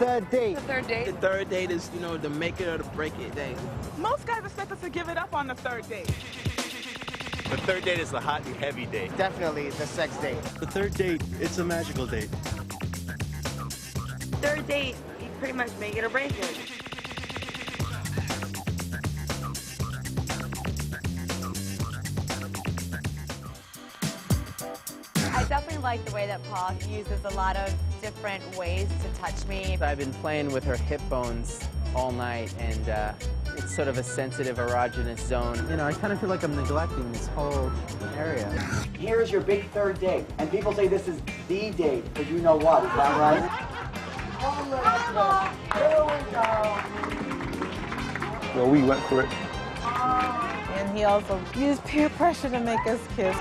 third date. The third date? The third date is, you know, the make it or the break it day. Most guys expect us to give it up on the third date. The third date is the hot and heavy date. Definitely the sex date. The third date, it's a magical date. Third date, you pretty much make it or break it. I definitely like the way that Paul uses a lot of different ways to touch me. I've been playing with her hip bones all night, and it's sort of a sensitive, erogenous zone. You know, I kind of feel like I'm neglecting this whole area. Here's your big third date. And people say this is the date, because you know what, is that right? Well, we went for it. And he also used peer pressure to make us kiss.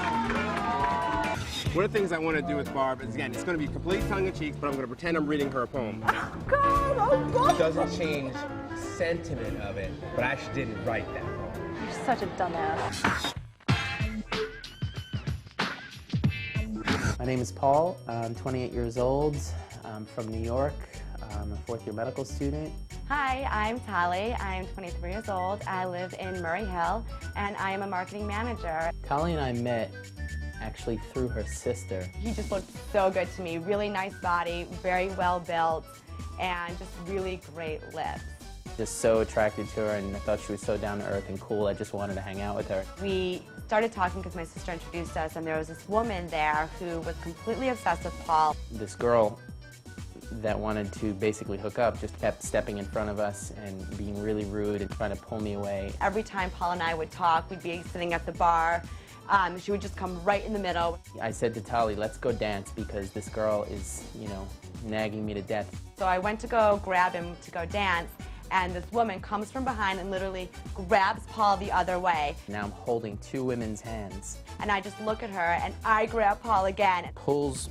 One of the things I want to do with Barb is, again, it's going to be complete tongue-in-cheek, but I'm going to pretend I'm reading her a poem. It doesn't change sentiment of it, but I actually didn't write that poem. You're such a dumbass. My name is Paul. I'm 28 years old. I'm from New York. I'm a fourth-year medical student. Hi, I'm Tali. I'm 23 years old. I live in Murray Hill, and I am a marketing manager. Tali and I met actually through her sister. He just looked so good to me. Really nice body, very well built, and just really great lips. Just so attracted to her, and I thought she was so down to earth and cool. I just wanted to hang out with her. We started talking because my sister introduced us, and there was this woman there who was completely obsessed with Paul. This girl that wanted to basically hook up just kept stepping in front of us and being really rude and trying to pull me away. Every time Paul and I would talk, we'd be sitting at the bar. She would just come right in the middle. I said to Tali, let's go dance because this girl is, you know, nagging me to death. So I went to go grab him to go dance, and this woman comes from behind and literally grabs Paul the other way. Now I'm holding two women's hands. And I just look at her, and I grab Paul again. Pulls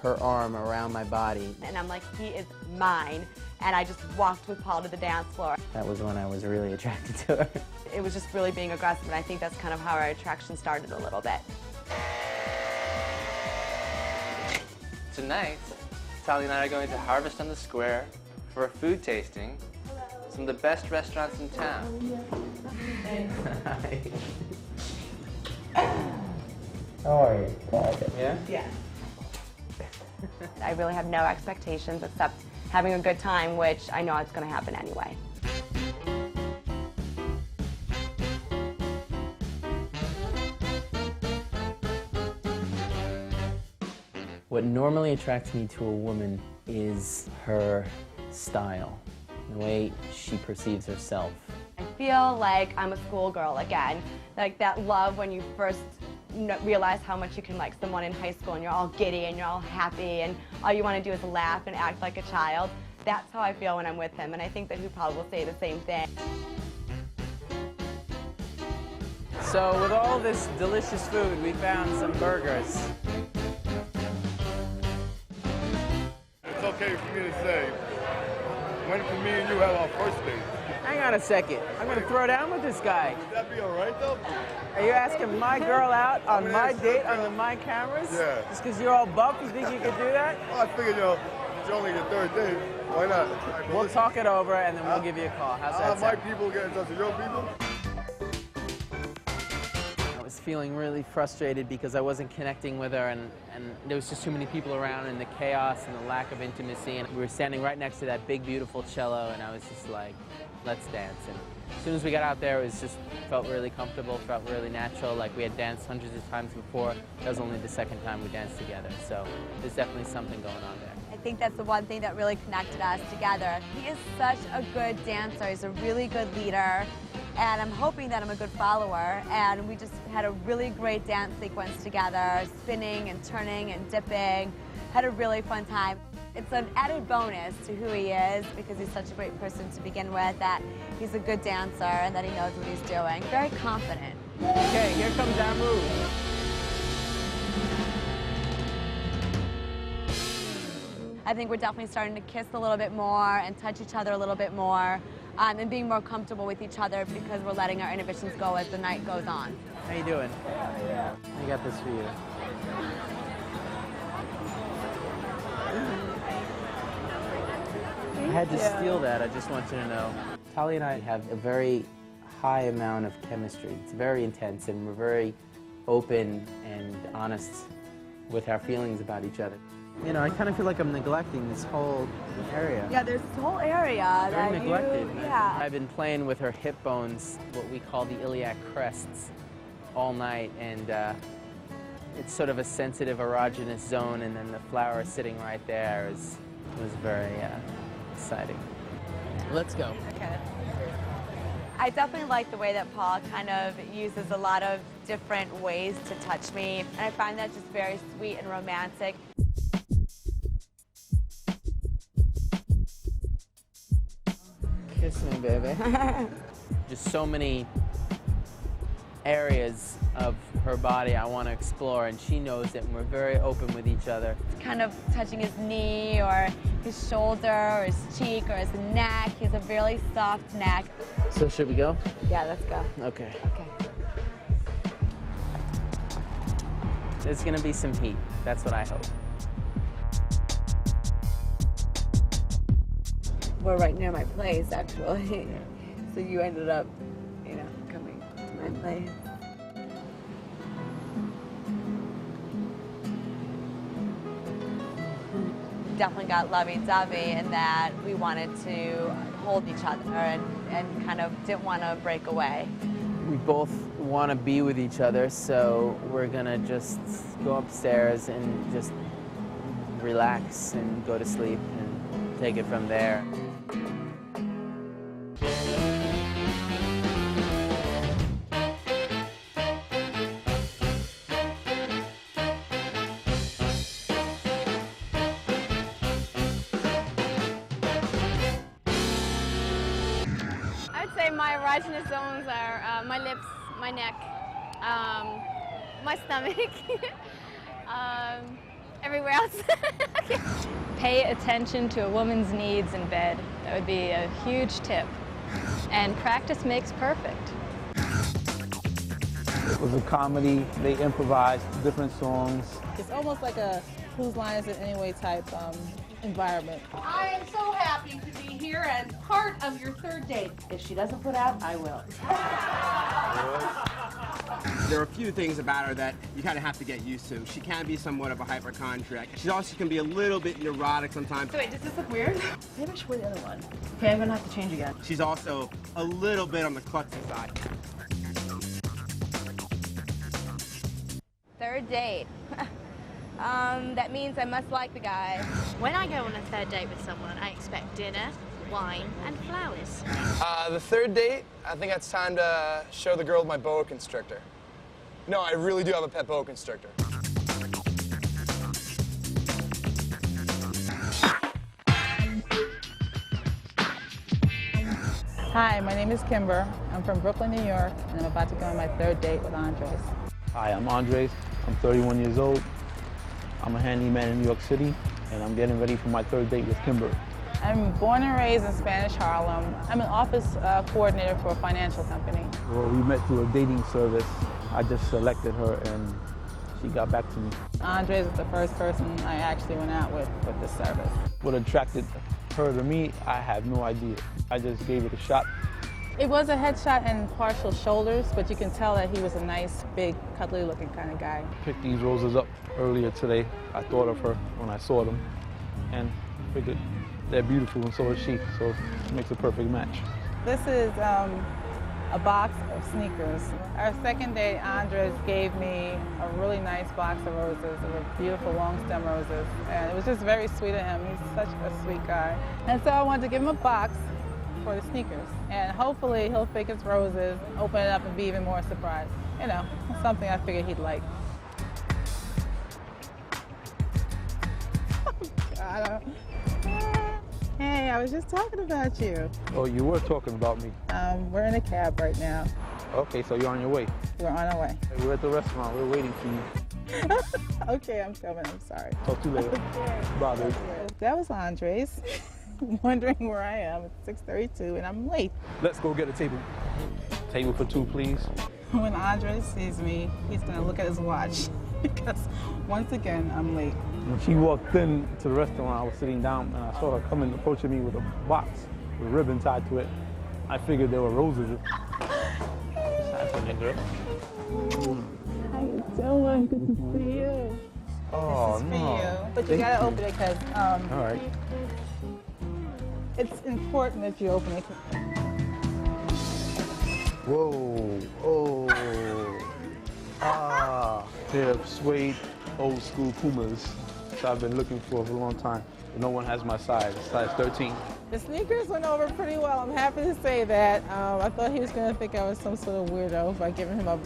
her arm around my body. And I'm like, he is mine. And I just walked with Paul to the dance floor. That was when I was really attracted to her. It was just really being aggressive, and I think that's kind of how our attraction started a little bit. Tonight, Tali and I are going to Harvest on the Square for a food tasting. Some of the best restaurants in town. Hi. How are you? Yeah? Yeah. I really have no expectations except having a good time, which I know it's going to happen anyway. What normally attracts me to a woman is her style, the way she perceives herself. I feel like I'm a schoolgirl again, like that love when you first realize how much you can like someone in high school and you're all giddy and you're all happy and all you want to do is laugh and act like a child. That's how I feel when I'm with him, and I think that he probably will say the same thing. So with all this delicious food, we found some burgers. It's okay for me to say, when can me and you have our first date? Hang on a second. I'm going to throw down with this guy. Would that be all right, though? Are you asking my girl out on my date under my cameras? Yeah. Just because you're all buff, you think you could do that? Well, I figured, it's only your third date. Why not? We'll talk it over, and then we'll give you a call. How's that My sound? people get in touch with your people? I was feeling really frustrated because I wasn't connecting with her, and there was just too many people around, and the chaos and the lack of intimacy. And we were standing right next to that big, beautiful cello, and I was just like, let's dance. And as soon as we got out there, it was just felt really comfortable, felt really natural. Like we had danced hundreds of times before. That was only the second time we danced together. So there's definitely something going on there. I think that's the one thing that really connected us together. He is such a good dancer. He's a really good leader, and I'm hoping that I'm a good follower. And we just had a really great dance sequence together, spinning and turning and dipping. Had a really fun time. It's an added bonus to who he is because he's such a great person to begin with, that he's a good dancer and that he knows what he's doing. Very confident. Okay, here comes our move. I think we're definitely starting to kiss a little bit more and touch each other a little bit more, and being more comfortable with each other because we're letting our inhibitions go as the night goes on. How you doing? I got this for you. had to steal that, I just want you to know. Talia and I have a very high amount of chemistry. It's very intense, and we're very open and honest with our feelings about each other. You know, I kind of feel like I'm neglecting this whole area. Yeah, there's this whole area Very that neglected. you, yeah. I've been playing with her hip bones, what we call the iliac crests, all night, and it's sort of a sensitive erogenous zone, and then the flower sitting right there was very exciting. Let's go. Okay. I definitely like the way that Paul kind of uses a lot of different ways to touch me, and I find that just very sweet and romantic. Kiss me, baby. Just so many areas of her body I want to explore, and she knows it, and we're very open with each other. Kind of touching his knee or his shoulder or his cheek or his neck. He has a really soft neck. So should we go? Yeah, let's go. Okay. Okay. There's gonna be some heat. That's what I hope. We're right near my place, actually. So you ended up, you know, coming to my place. Definitely got lovey-dovey in that we wanted to hold each other and kind of didn't want to break away. We both want to be with each other, so we're gonna just go upstairs and just relax and go to sleep and take it from there. My erogenous zones are my lips, my neck, my stomach, everywhere else. Pay attention to a woman's needs in bed. That would be a huge tip. And practice makes perfect. It was a comedy. They improvised different songs. It's almost like a Whose Line Is It Anyway type environment. I am so happy to be here as part of your third date. If she doesn't put out, I will. There are a few things about her that you kind of have to get used to. She can be somewhat of a hypochondriac. She also can be a little bit neurotic sometimes. So wait, does this look weird? Maybe I should wear the other one. Okay, I'm gonna have to change again. She's also a little bit on the klutzy side. Third date. That means I must like the guy. When I go on a third date with someone, I expect dinner, wine, and flowers. The third date, I think it's time to show the girl my boa constrictor. No, I really do have a pet boa constrictor. Hi, my name is Kimber. I'm from Brooklyn, New York, and I'm about to go on my third date with Andres. Hi, I'm Andres. I'm 31 years old. I'm a handyman in New York City, and I'm getting ready for my third date with Kimber. I'm born and raised in Spanish Harlem. I'm an office coordinator for a financial company. Well, we met through a dating service. I just selected her, and she got back to me. Andres is the first person I actually went out with this service. What attracted her to me, I have no idea. I just gave it a shot. It was a headshot and partial shoulders, but you can tell that he was a nice, big, cuddly-looking kind of guy. Picked these roses up earlier today. I thought of her when I saw them, and figured they're beautiful, and so is she, so it makes a perfect match. This is a box of sneakers. Our second date, Andres gave me a really nice box of roses. They were beautiful long-stem roses, and it was just very sweet of him. He's such a sweet guy. And so I wanted to give him a box for the sneakers, and hopefully he'll pick his roses, open it up, and be even more surprised. You know, something I figured he'd like. Hey, I was just talking about you. Oh, you were talking about me. We're in a cab right now. Okay, so you're on your way. We're on our way. Hey, we're at the restaurant. We're waiting for you. Okay, I'm coming. I'm sorry. Talk to you later. Okay. Bye, babe. That was Andres. Wondering where I am. It's 6:32 and I'm late. Let's go get a table. Table for two, please. When Andres sees me, he's gonna look at his watch because once again, I'm late. When she walked in to the restaurant, I was sitting down and I saw her coming, approaching me with a box with a ribbon tied to it. I figured there were roses. Hi, girl. How you doing? Good to see you. Oh, this is no. for you. But you gotta open it because all right. It's important that you open it. Whoa, oh, pair of suede old school Pumas that I've been looking for a long time. No one has my size, size 13. The sneakers went over pretty well. I'm happy to say that. I thought he was gonna think I was some sort of weirdo by giving him a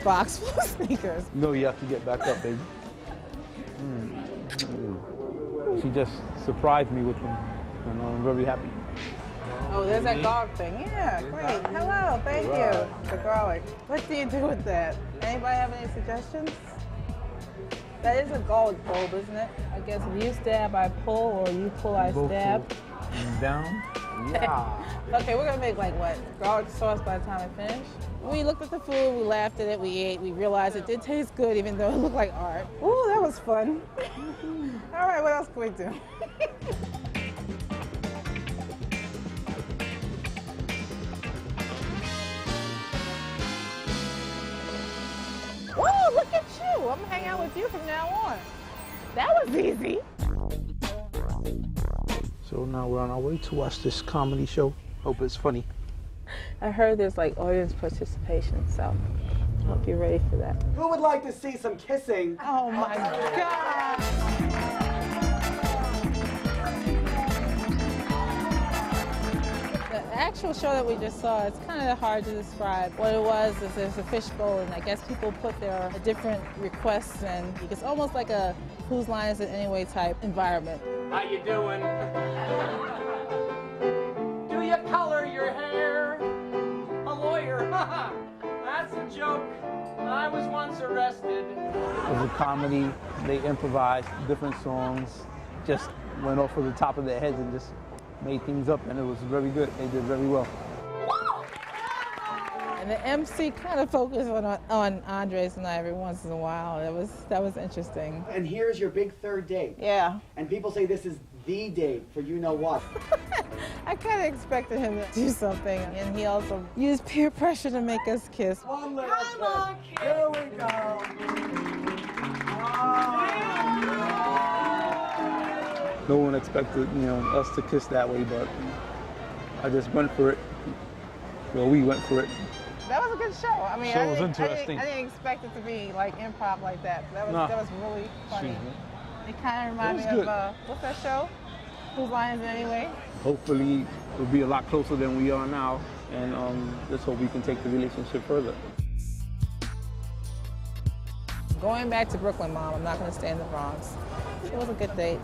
box full of sneakers. No, you have to get back up, baby. She just surprised me with them, and I'm very happy. Oh, there's that garlic thing. Yeah, great. Hello, thank you. The garlic. What do you do with that? Anybody have any suggestions? That is a garlic bulb, isn't it? I guess if you stab, I pull, or you pull, I stab. Down? Yeah. Okay, we're gonna make like what? Garlic sauce by the time I finish? We looked at the food, we laughed at it, we ate, we realized it did taste good even though it looked like art. Ooh, that was fun. All right, what else can we do? Whoa, look at you. I'm gonna hang out with you from now on. That was easy. So now we're on our way to watch this comedy show. Hope it's funny. I heard there's like audience participation, so I hope you're ready for that. Who would like to see some kissing? Oh my God. The actual show that we just saw, it's kind of hard to describe. What it was is there's a fishbowl, and I guess people put their different requests in. It's almost like a Whose Line Is It Anyway type environment. How you doing? Do you color your hair? A lawyer? That's a joke. I was once arrested. It was a comedy. They improvised different songs, just went off of the top of their heads and just made things up, and it was very good. They did very well. And the MC kind of focused on Andres and I every once in a while. That was interesting. And here's your big third date. Yeah. And people say this is the date for you know what. I kind of expected him to do something, and he also used peer pressure to make us kiss. One last kiss. Here we go. No one expected, us to kiss that way, but I just went for it. Well, we went for it. That was a good show. I mean, Show was interesting. I didn't expect it to be like improv like that. That was really funny. It kind of reminded me of what's that show? Whose Line Is It Anyway? Hopefully, we'll be a lot closer than we are now, and let's hope we can take the relationship further. Going back to Brooklyn, Mom. I'm not going to stay in the Bronx. It was a good date.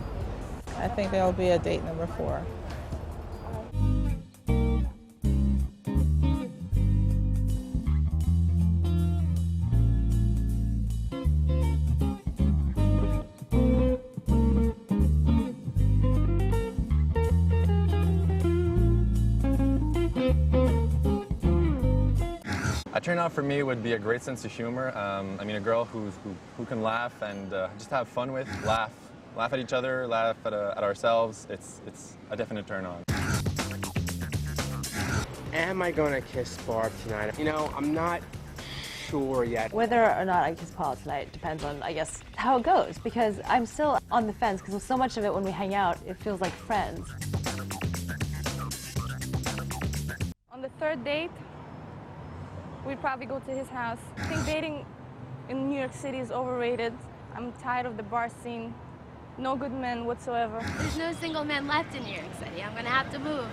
I think there'll be a date number 4. A turnout for me would be a great sense of humor. I mean, a girl who can laugh and just have fun with, laugh at each other, laugh at ourselves. It's a definite turn on. Am I gonna kiss Barb tonight? I'm not sure yet. Whether or not I kiss Paula tonight depends on, I guess, how it goes, because I'm still on the fence, because so much of it when we hang out, it feels like friends. On the third date, we'd probably go to his house. I think dating in New York City is overrated. I'm tired of the bar scene. No good men whatsoever. There's no single man left in New York City. I'm gonna have to move.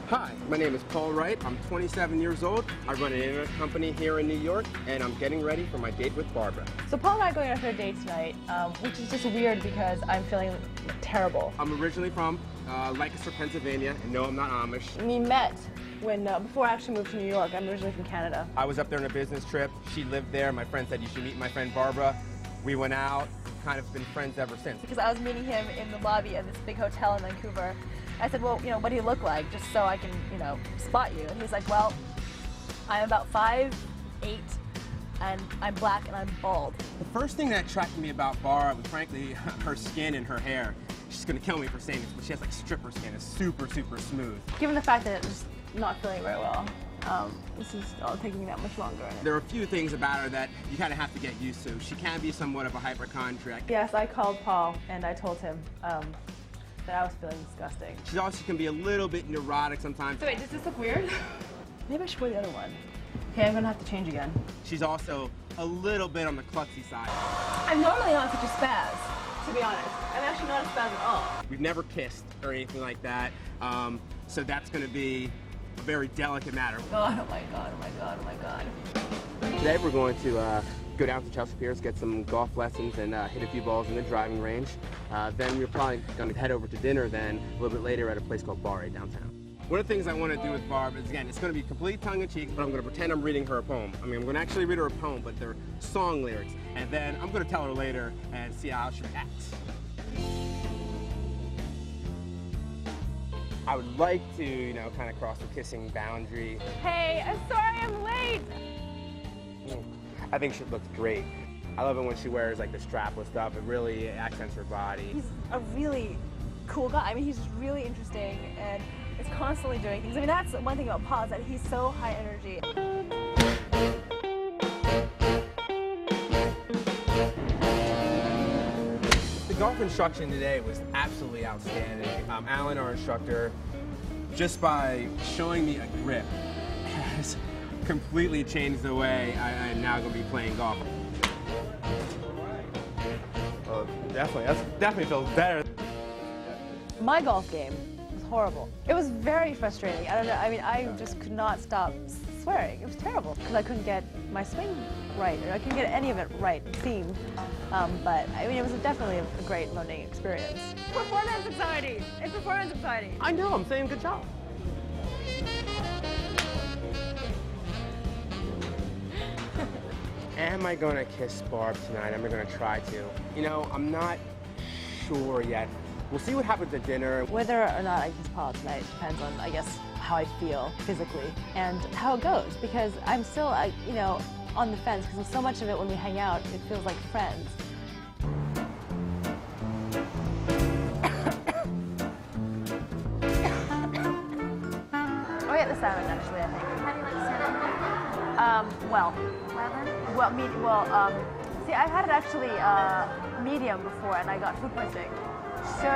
Hi, my name is Paul Wright. I'm 27 years old. I run an internet company here in New York, and I'm getting ready for my date with Barbara. So Paul and I are going on a third date tonight, which is just weird because I'm feeling terrible. I'm originally from Lancaster, Pennsylvania, and no, I'm not Amish. We met when before I actually moved to New York. I'm originally from Canada. I was up there on a business trip. She lived there. My friend said you should meet my friend Barbara. We went out, kind of been friends ever since. Because I was meeting him in the lobby of this big hotel in Vancouver, I said, well, what do you look like, just so I can, spot you? And he's like, well, I'm about 5'8", and I'm black and I'm bald. The first thing that attracted me about Barb was frankly her skin and her hair. She's gonna kill me for saying this, but she has like stripper skin. It's super, super smooth. Given the fact that it's not feeling very well, this is all taking me that much longer. There are a few things about her that you kind of have to get used to. She can be somewhat of a hypochondriac. Yes, I called Paul and I told him that I was feeling disgusting. She also can be a little bit neurotic sometimes. So wait, does this look weird? Maybe I should wear the other one. Okay, I'm gonna have to change again. She's also a little bit on the klutzy side. I'm normally not such a spaz, to be honest. I'm actually not a spaz at all. We've never kissed or anything like that, so that's gonna be a very delicate matter. God, oh my God, oh my God, oh my God. Today we're going to go down to Chelsea Piers, get some golf lessons and hit a few balls in the driving range. Then we're probably gonna head over to dinner then a little bit later at a place called Bar downtown. One of the things I want to do with Barb is, again, it's going to be complete tongue-in-cheek, but I'm going to pretend I'm reading her a poem. I mean, I'm going to actually read her a poem, but they're song lyrics. And then I'm going to tell her later and see how she reacts. I would like to, kind of cross the kissing boundary. Hey, I'm sorry I'm late. I think she looks great. I love it when she wears, like, the strapless stuff. It really accents her body. He's a really cool guy. I mean, he's just really interesting and is constantly doing things. I mean, that's one thing about Paul, is that he's so high energy. The golf instruction today was absolutely outstanding. Alan, our instructor, just by showing me a grip, has completely changed the way I'm now going to be playing golf. Definitely feels better. My golf game was horrible. It was very frustrating. I don't know, I mean, I just could not stop swearing. It was terrible because I couldn't get my swing right. I couldn't get any of it right, it seemed. But I mean, it was definitely a great learning experience. Performance anxiety. It's performance anxiety. I know, I'm saying good job. Am I gonna kiss Barb tonight? Am I gonna try to? I'm not sure yet. We'll see what happens at dinner. Whether or not I kiss Paul tonight depends on, I guess, how I feel physically and how it goes. Because I'm still, on the fence, because so much of it when we hang out, it feels like friends. Oh yeah, the salmon actually, I think. How do you like salmon? Well. Well then? See, I've had it actually medium before, and I got food poisoning. So,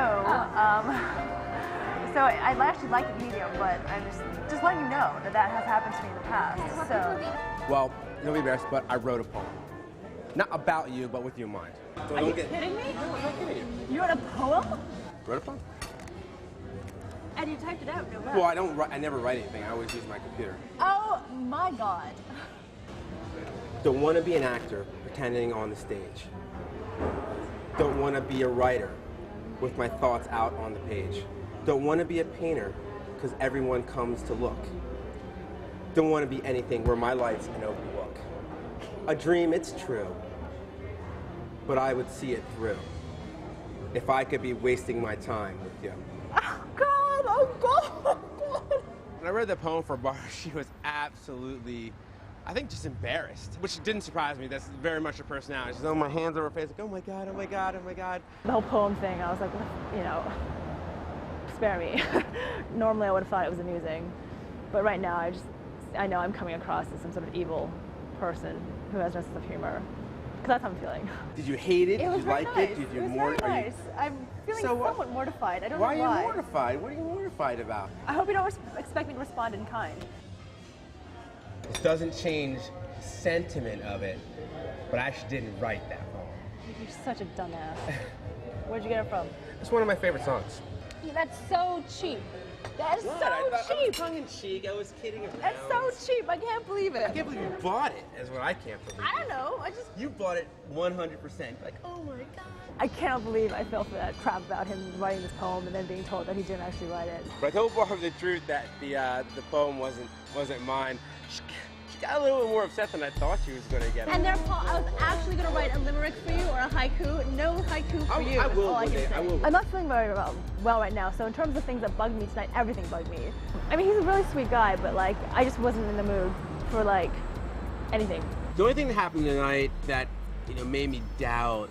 so I actually like it medium, but I'm just letting you know that has happened to me in the past. So. Well, it'll be best, but I wrote a poem. Not about you, but with you in mind. So Are you kidding me? No, I'm not kidding you. You wrote a poem? Wrote a poem? And you typed it out? No way. Well, I never write anything. I always use my computer. Oh my God. Don't want to be an actor pretending on the stage. Don't want to be a writer with my thoughts out on the page. Don't want to be a painter because everyone comes to look. Don't want to be anything where my life's an open book. A dream, it's true, but I would see it through if I could be wasting my time with you. Oh God, oh God, oh God. When I read the poem for Barb, she was absolutely, I think, just embarrassed, which didn't surprise me. That's very much her personality. She's throwing my hands over her face, like, oh my God, oh my God, oh my God. The whole poem thing, I was like, spare me. Normally I would have thought it was amusing, but right now I know I'm coming across as some sort of evil person who has no sense of humor. Because that's how I'm feeling. Did you hate it? It was Did you like nice. it? Did you It was very nice. I'm feeling somewhat mortified. I don't know why. Why are you mortified? What are you mortified about? I hope you don't expect me to respond in kind. This doesn't change sentiment of it, but I actually didn't write that poem. You're such a dumbass. Where'd you get it from? It's one of my favorite songs. That's so cheap. That is so cheap. I was tongue-in-cheek. I was kidding around. That's so cheap. I can't believe it. I can't believe you bought it, is what I can't believe. I don't know. You bought it 100%. Like, oh my God. I cannot believe I fell for that crap about him writing this poem and then being told that he didn't actually write it. But I told Barb the truth that the poem wasn't mine. got a little bit more upset than I thought she was going to get. And there, Paul, I was actually going to write a limerick for you or a haiku. No haiku for you. I will all one I can day. say. I will. I'm not feeling very well right now, so in terms of things that bugged me tonight, everything bugged me. I mean, he's a really sweet guy, but like, I just wasn't in the mood for like anything. The only thing that happened tonight that made me doubt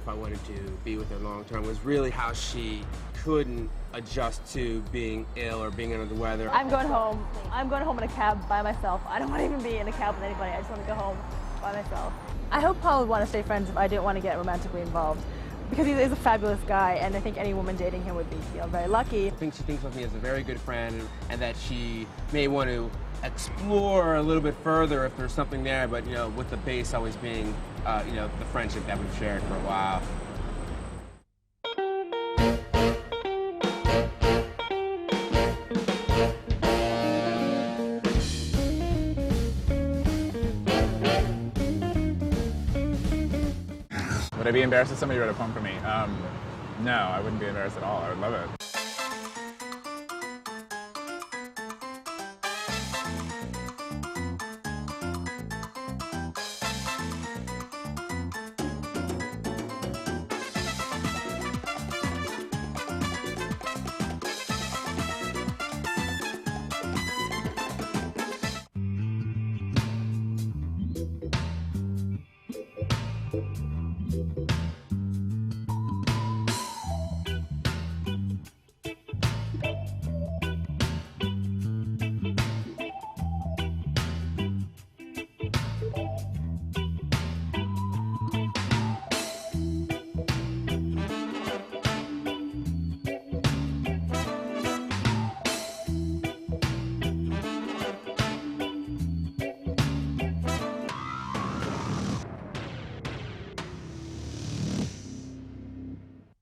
if I wanted to be with her long term was really how she couldn't adjust to being ill or being under the weather. I'm going home. I'm going home in a cab by myself. I don't want to even be in a cab with anybody. I just want to go home by myself. I hope Paul would want to stay friends if I didn't want to get romantically involved, because he is a fabulous guy, and I think any woman dating him would feel very lucky. I think she thinks of me as a very good friend, and that she may want to explore a little bit further if there's something there, but with the base always being the friendship that we've shared for a while. Would I be embarrassed if somebody wrote a poem for me? No, I wouldn't be embarrassed at all. I would love it.